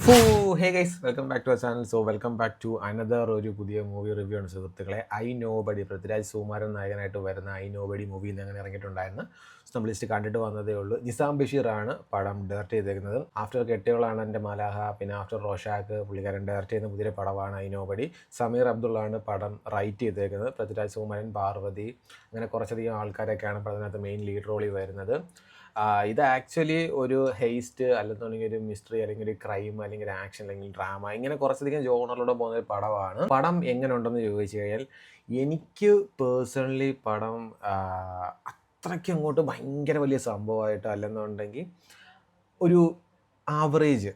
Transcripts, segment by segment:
Hey guys, welcome back to our channel. Welcome back to another ഒരു പുതിയ movie review ആണ് സുഹൃത്തുക്കളെ. I nobody, Prithviraj Sukumaran നായകനായിട്ട് വരുന്ന ഐ നോ ബഡി മൂവി ഇന്ന് അങ്ങനെ ഇറങ്ങിയിട്ടുണ്ടായിരുന്നു. നമ്മൾ ലിസ്റ്റ് കണ്ടിട്ട് വന്നതേ ഉള്ളൂ. നിസാം ബഷീറാണ് പടം ഡയറക്റ്റ് ചെയ്തേക്കുന്നത്. ആഫ്റ്റർ കെട്ടിയോളാണ് എൻ്റെ മലാഹ, പിന്നെ ആഫ്റ്റർ റോഷാക്ക് പുള്ളിക്കാരൻ ഡയറക്റ്റ് ചെയ്യുന്ന പുതിയ പടമാണ് ഐ നോ ബഡി. സമീർ അബ്ദുള്ളാണ് പടം റൈറ്റ് ചെയ്തേക്കുന്നത്. പൃഥ്വിരാജ് സുകുമാരൻ, പാർവതി, അങ്ങനെ കുറച്ചധികം ആൾക്കാരൊക്കെയാണ് പടത്തിനകത്ത് മെയിൻ ലീഡ് റോളിൽ വരുന്നത്. ഇത് ആക്ച്വലി ഒരു ഹെയ്സ്റ്റ് അല്ലെന്നുണ്ടെങ്കിൽ ഒരു മിസ്റ്ററി അല്ലെങ്കിൽ ഒരു ക്രൈം അല്ലെങ്കിൽ ഒരു ആക്ഷൻ അല്ലെങ്കിൽ ഡ്രാമ, ഇങ്ങനെ കുറച്ചധികം ജോണറിലൂടെ പോകുന്ന ഒരു പടമാണ്. പടം എങ്ങനെ ഉണ്ടെന്ന് ചോദിച്ചു കഴിഞ്ഞാൽ എനിക്ക് പേഴ്സണലി പടം അത്രയ്ക്ക് അങ്ങോട്ട് ഭയങ്കര വലിയ സംഭവമായിട്ട് അല്ലെന്നുണ്ടെങ്കിൽ ഒരു ആവറേജ്,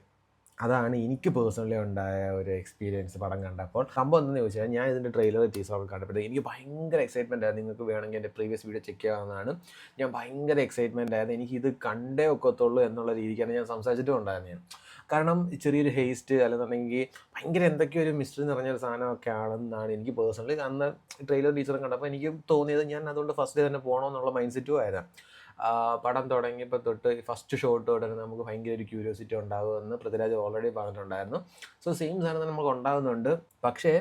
അതാണ് എനിക്ക് പേഴ്സണലി ഉണ്ടായ ഒരു എക്സ്പീരിയൻസ് പടം കണ്ടപ്പോൾ. സംഭവം എന്താണെന്ന് ചോദിച്ചാൽ, ഞാൻ ഇതിൻ്റെ ട്രെയിലർ ടീസറൊക്കെ കണ്ടപ്പോൾ എനിക്ക് ഭയങ്കര എക്സൈറ്റ്മെൻ്റ് ആയിരുന്നു. നിങ്ങൾക്ക് വേണമെങ്കിൽ എൻ്റെ പ്രീവിയസ് വീഡിയോ ചെക്ക് ചെയ്യാവുന്നതാണ്. ഞാൻ ഭയങ്കര എക്സൈറ്റ്മെൻ്റ് ആയിരുന്നു. എനിക്കിത് കണ്ടേ ഒക്കത്തുള്ളൂ എന്നുള്ള രീതിക്കാണ് ഞാൻ സംസാരിച്ചിട്ടും ഉണ്ടായിരുന്നു ഞാൻ. കാരണം ചെറിയൊരു ഹേസ്റ്റ് അല്ലെന്നുണ്ടെങ്കിൽ ഭയങ്കര എന്തൊക്കെയോ ഒരു മിസ്റ്ററി നിറഞ്ഞൊരു സാധനമൊക്കെ ആണെന്നാണ് എനിക്ക് പേഴ്സണലി അന്ന് ട്രെയിലർ ടീച്ചറും കണ്ടപ്പോൾ എനിക്ക് തോന്നിയത്. ഞാൻ അതുകൊണ്ട് ഫസ്റ്റ് തന്നെ പോകണമെന്നുള്ള മൈൻഡ് സെറ്റും ആയിരുന്നു. പടം തുടങ്ങിയപ്പോൾ തൊട്ട് ഫസ്റ്റ് ഷോട്ട് തൊട്ട് നമുക്ക് ഭയങ്കര ഒരു ക്യൂരിയോസിറ്റി ഉണ്ടാകുമെന്ന് പൃഥ്വിരാജ് ഓൾറെഡി പറഞ്ഞിട്ടുണ്ടായിരുന്നു. സെയിം സാധനം നമുക്ക് ഉണ്ടാകുന്നുണ്ട്. പക്ഷേ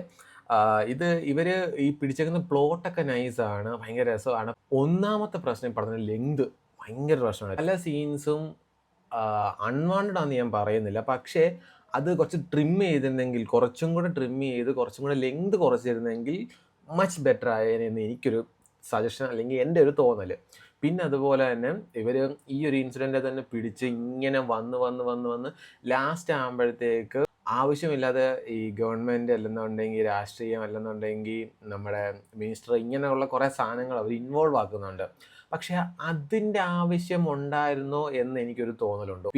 ഇവർ ഈ പിടിച്ചേക്കുന്ന പ്ലോട്ടൊക്കെ നൈസാണ്, ഭയങ്കര രസമാണ്. ഒന്നാമത്തെ പ്രശ്നം പടത്തിൻ്റെ ലെങ്ത് ഭയങ്കര പ്രശ്നമാണ്. പല സീൻസും അൺവാണ്ടഡ് ആണെന്ന് ഞാൻ പറയുന്നില്ല, പക്ഷേ അത് കുറച്ച് ട്രിം ചെയ്തിരുന്നെങ്കിൽ, കുറച്ചും കൂടെ ട്രിം ചെയ്ത് കുറച്ചും കൂടെ ലെങ്ത് കുറച്ചിരുന്നെങ്കിൽ മച്ച് ബെറ്റർ ആയതെന്ന് എനിക്കൊരു സജഷൻ അല്ലെങ്കിൽ എൻ്റെ ഒരു തോന്നൽ. പിന്നെ അതുപോലെ തന്നെ ഇവർ ഈ ഒരു ഇൻസിഡൻറ്റ് തന്നെ പിടിച്ച് ഇങ്ങനെ വന്ന് ലാസ്റ്റ് ആകുമ്പോഴത്തേക്ക് ആവശ്യമില്ലാതെ ഈ ഗവൺമെൻറ് അല്ലെന്നുണ്ടെങ്കിൽ രാഷ്ട്രീയം അല്ലെന്നുണ്ടെങ്കിൽ നമ്മുടെ മിനിസ്റ്റർ, ഇങ്ങനെയുള്ള കുറേ സാധനങ്ങൾ അവർ ഇൻവോൾവ് ആക്കുന്നുണ്ട്. പക്ഷെ അതിൻ്റെ ആവശ്യം ഉണ്ടായിരുന്നോ എന്ന് എനിക്കൊരു തോന്നലുണ്ട്.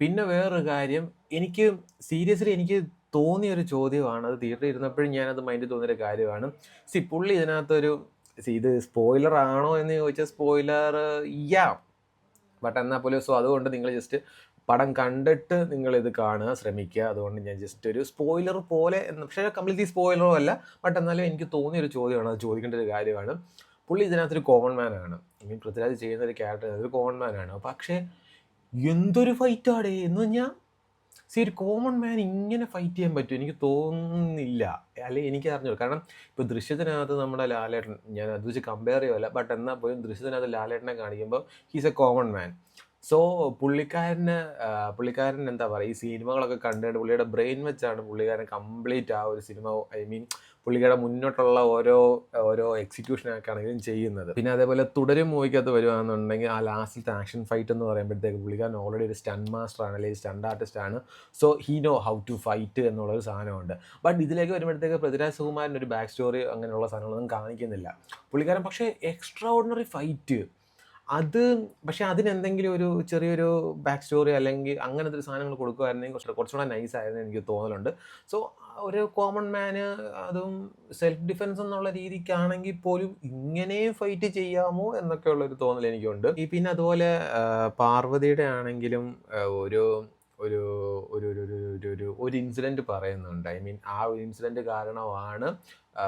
പിന്നെ വേറൊരു കാര്യം, എനിക്ക് സീരിയസ്ലി എനിക്ക് തോന്നിയൊരു ചോദ്യമാണ്, അത് തിയേറ്ററിൽ ഇരുന്നപ്പോഴും ഞാനത് മൈൻഡിൽ തോന്നിയൊരു കാര്യമാണ്. പുള്ളി ഇതിനകത്തൊരു ഇത് സ്പോയിലർ ആണോ എന്ന് ചോദിച്ചാൽ സ്പോയിലർ ബട്ട് എന്നാൽ പോലും അതുകൊണ്ട് നിങ്ങൾ ജസ്റ്റ് പടം കണ്ടിട്ട് നിങ്ങളിത് കാണുക ശ്രമിക്കുക. അതുകൊണ്ട് ഞാൻ ജസ്റ്റ് ഒരു സ്പോയിലർ പോലെ, പക്ഷേ കംപ്ലീറ്റ്ലി സ്പോയിലറോ അല്ല, ബട്ട് എന്നാലും എനിക്ക് തോന്നിയൊരു ചോദ്യമാണ്, അത് ചോദിക്കേണ്ട ഒരു കാര്യമാണ്. പുള്ളി ഇതിനകത്തൊരു കോമൺ മാനാണ്. പൃഥ്വിരാജ് ചെയ്യുന്ന ഒരു ക്യാരക്ടർ ഒരു കോമൺ മാനാണ്. പക്ഷേ എന്തൊരു ഫൈറ്റാടേ എന്ന് പറഞ്ഞാൽ, ഒരു കോമൺ മാൻ ഇങ്ങനെ ഫൈറ്റ് ചെയ്യാൻ പറ്റും എനിക്ക് തോന്നുന്നില്ല, അല്ലെങ്കിൽ എനിക്ക് അറിഞ്ഞു. കാരണം ഇപ്പോൾ ദൃശ്യത്തിനകത്ത് നമ്മുടെ ലാലേട്ടൻ, ഞാൻ അത് വെച്ച് കമ്പയർ ചെയ്യുമല്ല, ബട്ട് എന്നാൽ പോലും ദൃശ്യത്തിനകത്ത് ലാലേട്ടനെ കാണിക്കുമ്പോൾ ഹീസ് എ കോമൺ മാൻ. പുള്ളിക്കാരൻ എന്താ പറയുക, ഈ സിനിമകളൊക്കെ കണ്ടുകൊണ്ട് പുള്ളിയുടെ ബ്രെയിൻ വെച്ചാണ് പുള്ളിക്കാരൻ കംപ്ലീറ്റ് ആ ഒരു സിനിമ, പുള്ളിക്കാരുടെ മുന്നോട്ടുള്ള ഓരോ എക്സിക്യൂഷനൊക്കെ ആണെങ്കിലും ചെയ്യുന്നത്. പിന്നെ അതേപോലെ തുടരും മൂവിക്കകത്ത് വരുവാണെന്നുണ്ടെങ്കിൽ ആ ലാസ്റ്റിലത്തെ ആക്ഷൻ ഫൈറ്റ് എന്ന് പറയുമ്പോഴത്തേക്ക് പുള്ളിക്കാരൻ ഓൾറെഡി ഒരു സ്റ്റണ്ട് മാസ്റ്റർ ആണ്, അല്ലെങ്കിൽ സ്റ്റണ്ട് ആർട്ടിസ്റ്റ് ആണ്. He know how to fight എന്നുള്ളൊരു സാധനമുണ്ട്. ബട്ട് ഇതിലേക്ക് വരുമ്പോഴത്തേക്ക് പൃഥ്വിരാജ് സുകുമാരൻ ഒരു ബാക്ക് സ്റ്റോറി അങ്ങനെയുള്ള സാധനങ്ങളൊന്നും കാണിക്കുന്നില്ല പുള്ളിക്കാരൻ. പക്ഷേ എക്സ്ട്രാ ഓർഡിനറി ഫൈറ്റ് അത്, പക്ഷേ അതിനെന്തെങ്കിലും ഒരു ചെറിയൊരു ബാക്ക് സ്റ്റോറി അല്ലെങ്കിൽ അങ്ങനത്തെ ഒരു സാധനങ്ങൾ കൊടുക്കുമായിരുന്നെങ്കിൽ കുറച്ചുകൂടെ നൈസ് ആയിരുന്നു എനിക്ക് തോന്നലുണ്ട്. ഒരു കോമൺ മാന്, അതും സെൽഫ് ഡിഫെൻസ് എന്നുള്ള രീതിക്കാണെങ്കിൽ പോലും ഇങ്ങനെ ഫൈറ്റ് ചെയ്യാമോ എന്നൊക്കെയുള്ളൊരു തോന്നൽ എനിക്കുണ്ട്. പിന്നെ അതുപോലെ പാർവതിയുടെ ആണെങ്കിലും ഒരു ഒരു ഒരു ഒരു ഇൻസിഡൻറ്റ് പറയുന്നുണ്ട്. ആ ഒരു ഇൻസിഡൻറ്റ് കാരണമാണ്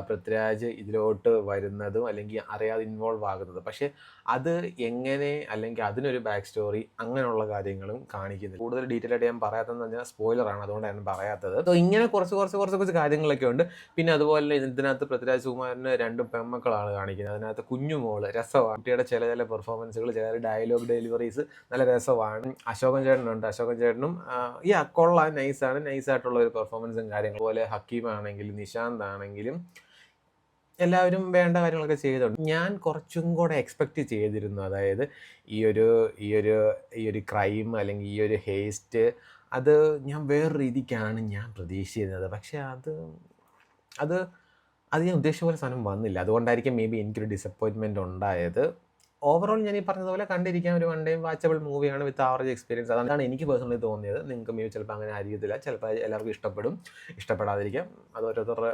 പൃഥ്വിരാജ് ഇതിലോട്ട് വരുന്നതും അല്ലെങ്കിൽ അറിയാതെ ഇൻവോൾവ് ആകുന്നത്. പക്ഷേ അത് എങ്ങനെ, അല്ലെങ്കിൽ അതിനൊരു ബാക്ക് സ്റ്റോറി അങ്ങനെയുള്ള കാര്യങ്ങളും കാണിക്കുന്നില്ല. കൂടുതൽ ഡീറ്റെയിൽ ആയിട്ട് ഞാൻ പറയാത്തതെന്ന് പറഞ്ഞാൽ സ്പോയിലറാണ്, അതുകൊണ്ടാണ് ഞാൻ പറയാത്തത്. ഇങ്ങനെ കുറച്ച് കാര്യങ്ങളൊക്കെ ഉണ്ട്. പിന്നെ അതുപോലെ ഇതിനകത്ത് പൃഥ്വിരാജ് സുകുമാരന് 2 പെൺമക്കളാണ് കാണിക്കുന്നത്. അതിനകത്ത് കുഞ്ഞുമോള് രസമാണ്, കുട്ടിയുടെ ചില പെർഫോമൻസുകൾ, ചില ഡയലോഗ് ഡെലിവറീസ് നല്ല രസമാണ്. അശോകൻ ചേട്ടനുണ്ട്, അശോകൻ ചേട്ടനും കൊള്ളാം, നൈസായിട്ടുള്ള ഒരു പെർഫോമൻസും കാര്യങ്ങളും. അതുപോലെ ഹക്കീമാണെങ്കിലും നിശാന്ത് ആണെങ്കിലും എല്ലാവരും വേണ്ട കാര്യങ്ങളൊക്കെ ചെയ്തിട്ടുണ്ട്. ഞാൻ കുറച്ചും കൂടെ എക്സ്പെക്റ്റ് ചെയ്തിരുന്നു, അതായത് ഈ ഒരു ക്രൈം അല്ലെങ്കിൽ ഈ ഒരു ഹേസ്റ്റ്, അത് ഞാൻ വേറെ രീതിക്കാണ് ഞാൻ പ്രതീക്ഷിച്ചിരുന്നത്. പക്ഷേ അത് ഞാൻ ഉദ്ദേശിച്ച പോലെ സാധനം വന്നില്ല. അതുകൊണ്ടായിരിക്കും മേ ബി എനിക്കൊരു ഡിസപ്പോയിൻമെൻറ്റ് ഉണ്ടായത്. ഓവറോൾ ഞാൻ ഈ പറഞ്ഞതുപോലെ കണ്ടിരിക്കാൻ ഒരു വൺ ടൈം വാച്ചബിൾ മൂവിയാണ് വിത്ത് ആവറേജ് എക്സ്പീരിയൻസ്. അതാണ് എനിക്ക് പേഴ്സണലി തോന്നിയത്. നിങ്ങൾക്ക് മേ ബി ചിലപ്പോൾ അങ്ങനെ ആയിരിക്കത്തില്ല, ചിലപ്പോൾ എല്ലാവർക്കും ഇഷ്ടപ്പെടും, ഇഷ്ടപ്പെടാതിരിക്കാം. അത് ഓരോരുത്തരുടെ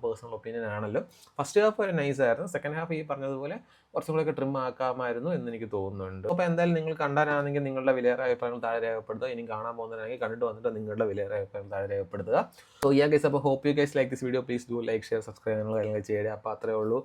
പേഴ്സണൽ ഒപ്പീനിയൻ ആണല്ലോ. ഫസ്റ്റ് ഹാഫ് ഒരു നൈസ് ആയിരുന്നു, സെക്കൻഡ് ഹാഫ് ഈ പറഞ്ഞതുപോലെ കുറച്ചും കൂടെയൊക്കെ ട്രിം ആക്കാമായിരുന്നു എന്ന് എനിക്ക് തോന്നുന്നുണ്ട്. അപ്പോൾ എന്തായാലും നിങ്ങൾ കണ്ടാലാണെങ്കിൽ നിങ്ങളുടെ വിലയേറെ അഭിപ്രായങ്ങൾ താഴെ രേഖപ്പെടുത്തുക. ഇനി കാണാൻ പോകുന്നതിനാണെങ്കിൽ കണ്ടിട്ട് വന്നിട്ട് നിങ്ങളുടെ വിലയേറെ അഭിപ്രായം താഴെ രേഖപ്പെടുത്തുക. ഗൈസ്, അപ്പോൾ hope you guys like this video. Please do like, share, subscribe, നിങ്ങൾ കാര്യങ്ങൾ ചെയ്യുക. അപ്പോൾ അത്രേ ഉള്ളൂ.